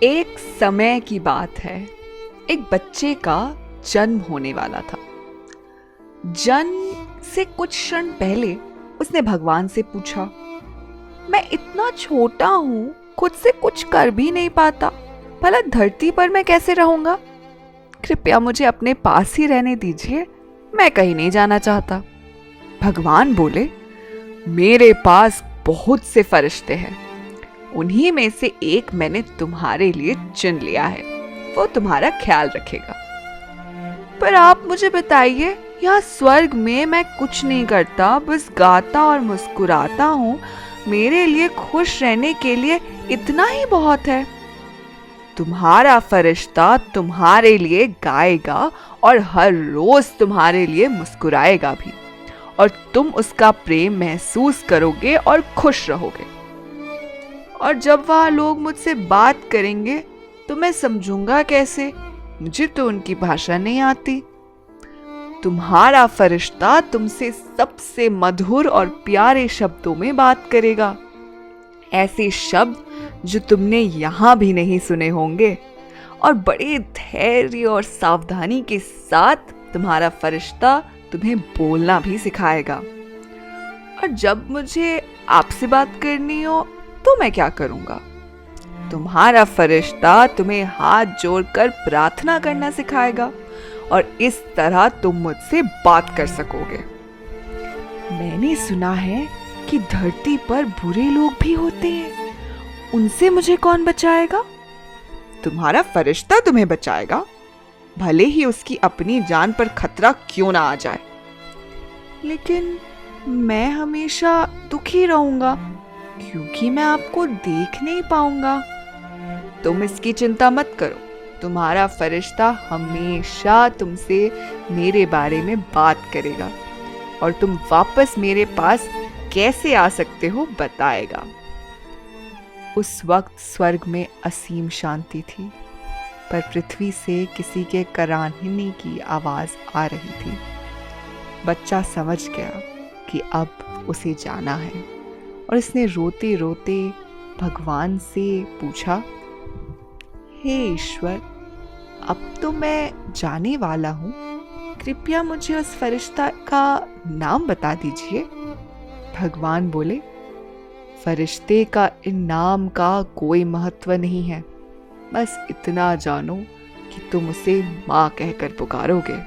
एक समय की बात है। एक बच्चे का जन्म होने वाला था। जन्म से कुछ क्षण पहले उसने भगवान से पूछा, मैं इतना छोटा हूँ, खुद से कुछ कर भी नहीं पाता, भला धरती पर मैं कैसे रहूंगा? कृपया मुझे अपने पास ही रहने दीजिए, मैं कहीं नहीं जाना चाहता। भगवान बोले, मेरे पास बहुत से फरिश्ते हैं, उन्हीं में से एक मैंने तुम्हारे लिए चुन लिया है, वो तुम्हारा ख्याल रखेगा। पर आप मुझे बताइए, यहाँ स्वर्ग में मैं कुछ नहीं करता, बस गाता और मुस्कुराता हूँ, मेरे लिए खुश रहने के लिए इतना ही बहुत है। तुम्हारा फरिश्ता तुम्हारे लिए गाएगा और हर रोज तुम्हारे लिए मुस्कुराएगा भी, और तुम उसका प्रेम महसूस करोगे और खुश रहोगे। और जब वह लोग मुझसे बात करेंगे तो मैं समझूंगा कैसे? मुझे तो उनकी भाषा नहीं आती। तुम्हारा फरिश्ता तुमसे सबसे मधुर और प्यारे शब्दों में बात करेगा, ऐसे शब्द जो तुमने यहां भी नहीं सुने होंगे। और बड़े धैर्य और सावधानी के साथ तुम्हारा फरिश्ता तुम्हें बोलना भी सिखाएगा। और जब मुझे आपसे बात करनी हो तो मैं क्या करूंगा? तुम्हारा फरिश्ता तुम्हें हाथ जोड़कर प्रार्थना करना सिखाएगा, और इस तरह तुम मुझसे बात कर सकोगे। मैंने सुना है कि धरती पर बुरे लोग भी होते हैं, उनसे मुझे कौन बचाएगा? तुम्हारा फरिश्ता तुम्हें बचाएगा, भले ही उसकी अपनी जान पर खतरा क्यों ना आ जाए। लेकिन मैं हमेशा दुखी रहूंगा, क्योंकि मैं आपको देख नहीं पाऊंगा। तुम इसकी चिंता मत करो, तुम्हारा फरिश्ता हमेशा तुमसे मेरे बारे में बात करेगा, और तुम वापस मेरे पास कैसे आ सकते हो बताएगा। उस वक्त स्वर्ग में असीम शांति थी, पर पृथ्वी से किसी के कराहने की आवाज आ रही थी। बच्चा समझ गया कि अब उसे जाना है, और इसने रोते रोते भगवान से पूछा, हे ईश्वर, अब तो मैं जाने वाला हूँ, कृपया मुझे उस फरिश्ता का नाम बता दीजिए। भगवान बोले, फरिश्ते का इन नाम का कोई महत्व नहीं है, बस इतना जानो कि तुम उसे माँ कहकर पुकारोगे।